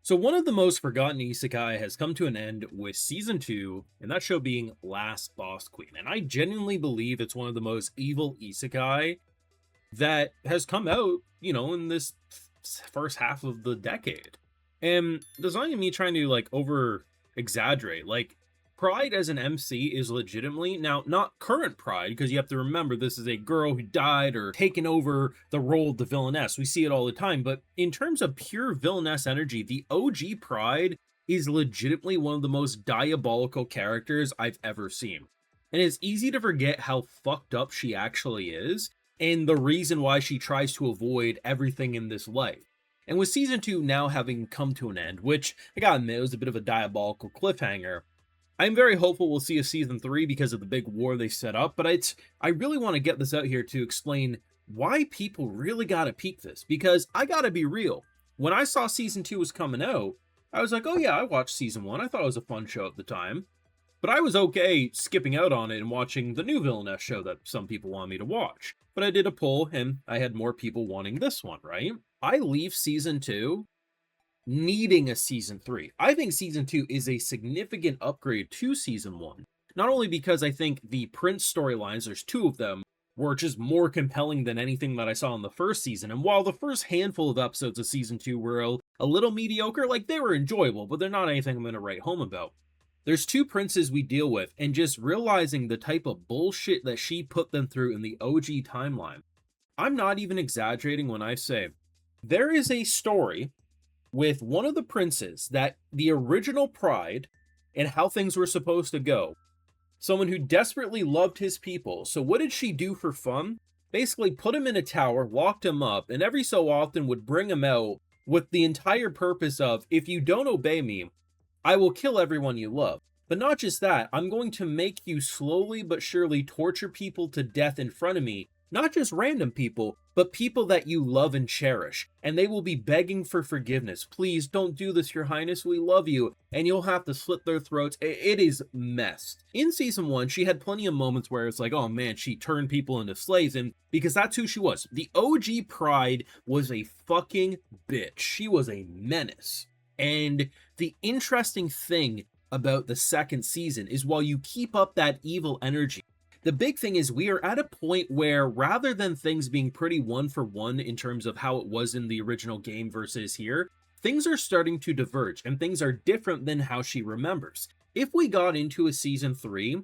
So one of the most forgotten isekai has come to an end with season 2, and that show being Last Boss Queen. And I genuinely believe it's one of the most evil isekai that has come out, in this first half of the decade. And there's not even me trying to like over exaggerate. Like Pride as an MC is legitimately now not current Pride, because you have to remember this is a girl who died or taken over the role of the Villainess. We see it all the time, but in terms of pure Villainess energy, the OG Pride is legitimately one of the most diabolical characters I've ever seen. And it's easy to forget how fucked up she actually is, and the reason why she tries to avoid everything in this life. And with season 2 now having come to an end, which I gotta admit was a bit of a diabolical cliffhanger, I'm very hopeful we'll see a season 3 because of the big war they set up, but I really want to get this out here to explain why people really gotta peep this, because I gotta be real. When I saw season 2 was coming out, I was like, oh yeah, I watched season 1, I thought it was a fun show at the time. But I was okay skipping out on it and watching the new Villainess show that some people want me to watch. But I did a poll and I had more people wanting this one, right? I leave season 2 needing a season 3. I think season 2 is a significant upgrade to season 1. Not only because I think the Prince storylines, there's two of them, were just more compelling than anything that I saw in the first season. And while the first handful of episodes of season 2 were a little mediocre, like they were enjoyable, but they're not anything I'm going to write home about. There's two princes we deal with, and just realizing the type of bullshit that she put them through in the OG timeline. I'm not even exaggerating when I say there is a story with one of the princes that the original Pride and how things were supposed to go. Someone who desperately loved his people. So what did she do for fun? Basically put him in a tower, locked him up, and every so often would bring him out with the entire purpose of, if you don't obey me, I will kill everyone you love. But not just that, I'm going to make you slowly but surely torture people to death in front of me. Not just random people, but people that you love and cherish. And they will be begging for forgiveness. Please don't do this, Your Highness, we love you. And you'll have to slit their throats. It is messed. In season 1, she had plenty of moments where it's like, oh man, she turned people into slaves. And because that's who she was. The OG Pride was a fucking bitch. She was a menace. And the interesting thing about the second season is while you keep up that evil energy, the big thing is we are at a point where rather than things being pretty one for one in terms of how it was in the original game versus here, things are starting to diverge and things are different than how she remembers. If we got into a season 3,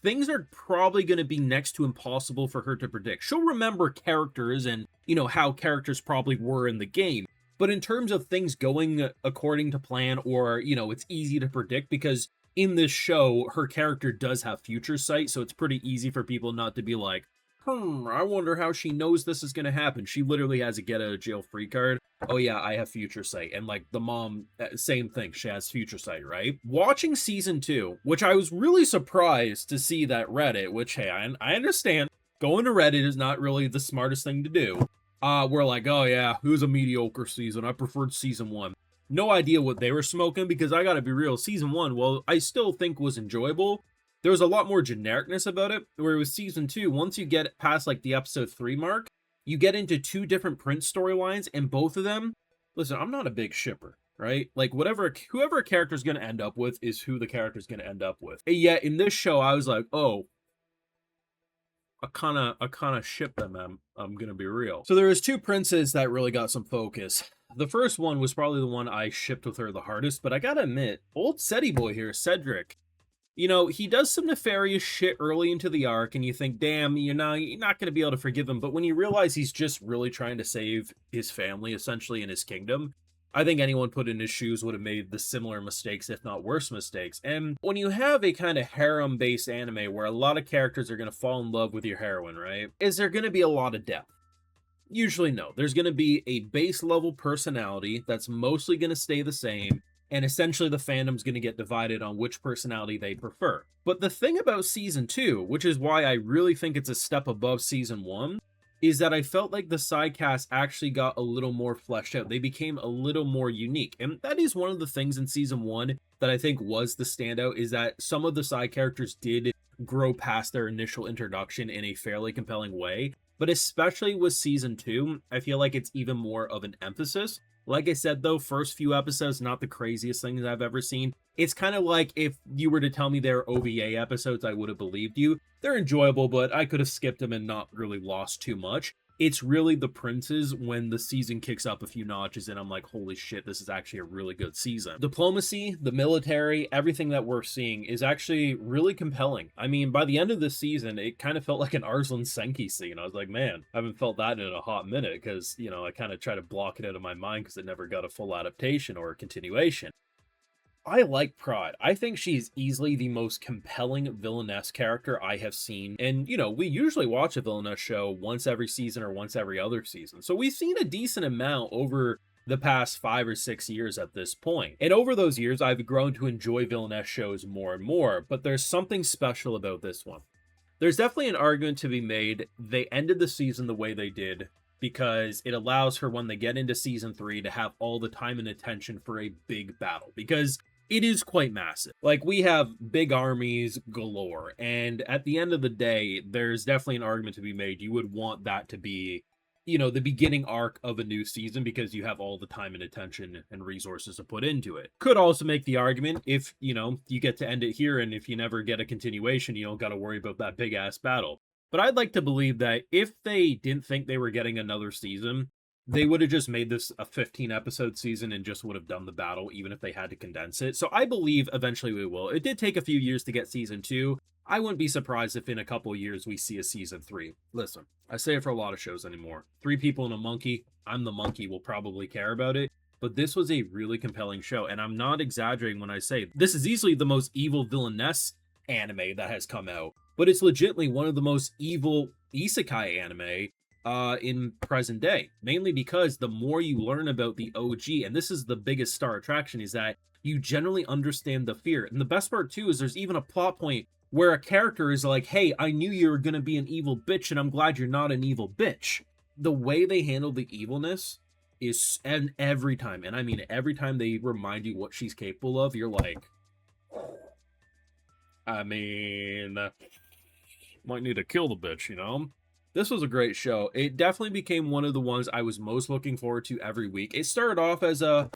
things are probably going to be next to impossible for her to predict. She'll remember characters and, how characters probably were in the game. But in terms of things going according to plan, or, it's easy to predict because in this show, her character does have future sight, so it's pretty easy for people not to be like, I wonder how she knows this is going to happen. She literally has a get out of jail free card. Oh yeah, I have future sight. And like the mom, same thing, she has future sight, right? Watching season 2, which I was really surprised to see that Reddit, which, hey, I understand, going to Reddit is not really the smartest thing to do. We're like, oh yeah, it was a mediocre season. I preferred season 1. No idea what they were smoking, because I gotta be real, season 1, well, I still think was enjoyable. There was a lot more genericness about it, where with season 2, once you get past like the episode 3 mark, you get into two different Prince storylines, and both of them, listen, I'm not a big shipper, right? Like whoever a character's gonna end up with is who the character's gonna end up with. And yet in this show, I was like, oh, I kind of ship them. I'm gonna be real. So there was two princes that really got some focus. The first one was probably the one I shipped with her the hardest, but I gotta admit, old Seti boy here, Cedric, he does some nefarious shit early into the arc, and you think, damn, you're not gonna be able to forgive him. But when you realize he's just really trying to save his family, essentially, in his kingdom, I think anyone put in his shoes would have made the similar mistakes, if not worse mistakes. And when you have a kind of harem-based anime where a lot of characters are going to fall in love with your heroine, right? Is there going to be a lot of depth? Usually no. There's going to be a base level personality that's mostly going to stay the same, and essentially the fandom's going to get divided on which personality they prefer. But the thing about season 2, which is why I really think it's a step above season 1, is that I felt like the side cast actually got a little more fleshed out. They became a little more unique. And that is one of the things in season 1 that I think was the standout, is that some of the side characters did grow past their initial introduction in a fairly compelling way. But especially with season 2, I feel like it's even more of an emphasis. Like I said, though, first few episodes, not the craziest things I've ever seen. It's kind of like if you were to tell me they're OVA episodes, I would have believed you. They're enjoyable, but I could have skipped them and not really lost too much. It's really the princes when the season kicks up a few notches and I'm like, holy shit, this is actually a really good season. Diplomacy, the military, everything that we're seeing is actually really compelling. I mean, by the end of the season, it kind of felt like an Arslan Senki scene. I was like, man, I haven't felt that in a hot minute because, you know, I kind of try to block it out of my mind because it never got a full adaptation or a continuation. I like Pride. I think she's easily the most compelling Villainess character I have seen. And, you know, we usually watch a Villainess show once every season or once every other season. So we've seen a decent amount over the past 5 or 6 years at this point. And over those years, I've grown to enjoy Villainess shows more and more, but there's something special about this one. There's definitely an argument to be made. They ended the season the way they did because it allows her, when they get into season 3, to have all the time and attention for a big battle. Because it is quite massive. Like, we have big armies galore, and at the end of the day, there's definitely an argument to be made. You would want that to be, you know, the beginning arc of a new season because you have all the time and attention and resources to put into it. Could also make the argument if, you know, you get to end it here and if you never get a continuation, you don't got to worry about that big ass battle. But I'd like to believe that if they didn't think they were getting another season, they would have just made this a 15 episode season and just would have done the battle even if they had to condense it. So I believe eventually we will. It did take a few years to get season 2. I wouldn't be surprised if in a couple of years we see a season 3. Listen, I say it for a lot of shows anymore. 3 people and a monkey. I'm the monkey, will probably care about it. But this was a really compelling show, and I'm not exaggerating when I say this is easily the most evil Villainess anime that has come out. But it's legitimately one of the most evil Isekai anime in present day, mainly because the more you learn about the OG, and this is the biggest star attraction, is that you generally understand the fear. And the best part too is there's even a plot point where a character is like, hey, I knew you were gonna be an evil bitch and I'm glad you're not an evil bitch. The way they handle the evilness is, and every time, and I mean every time they remind you what she's capable of, you're like, I mean, might need to kill the bitch, you know? This was a great show. It definitely became one of the ones I was most looking forward to every week. It started off as a,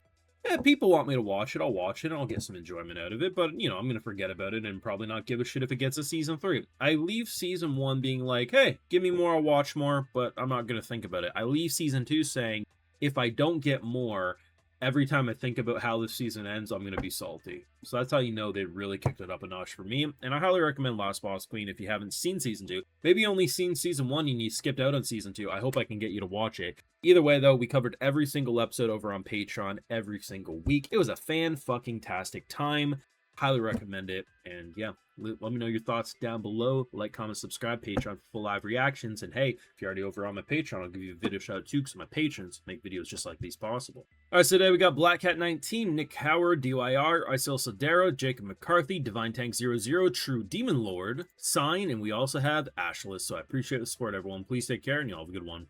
people want me to watch it, I'll watch it, and I'll get some enjoyment out of it, but, you know, I'm going to forget about it and probably not give a shit if it gets a season 3. I leave season 1 being like, hey, give me more, I'll watch more, but I'm not going to think about it. I leave season 2 saying, if I don't get more, every time I think about how this season ends, I'm going to be salty. So that's how you know they really kicked it up a notch for me. And I highly recommend Last Boss Queen if you haven't seen season 2. Maybe you only seen season 1 and you skipped out on season 2. I hope I can get you to watch it. Either way, though, we covered every single episode over on Patreon every single week. It was a fan-fucking-tastic time. Highly recommend it. And yeah, let me know your thoughts down below. Like, comment, subscribe, Patreon for full live reactions. And hey, if you're already over on my Patreon, I'll give you a video shout out too, because my patrons make videos just like these possible. Alright, so today we got Black Cat 19, Nick Howard, DYR, Isil Sodero, Jacob McCarthy, Divine Tank 00, True Demon Lord, Sign, and we also have Ashless. So I appreciate the support, everyone. Please take care, and y'all have a good one.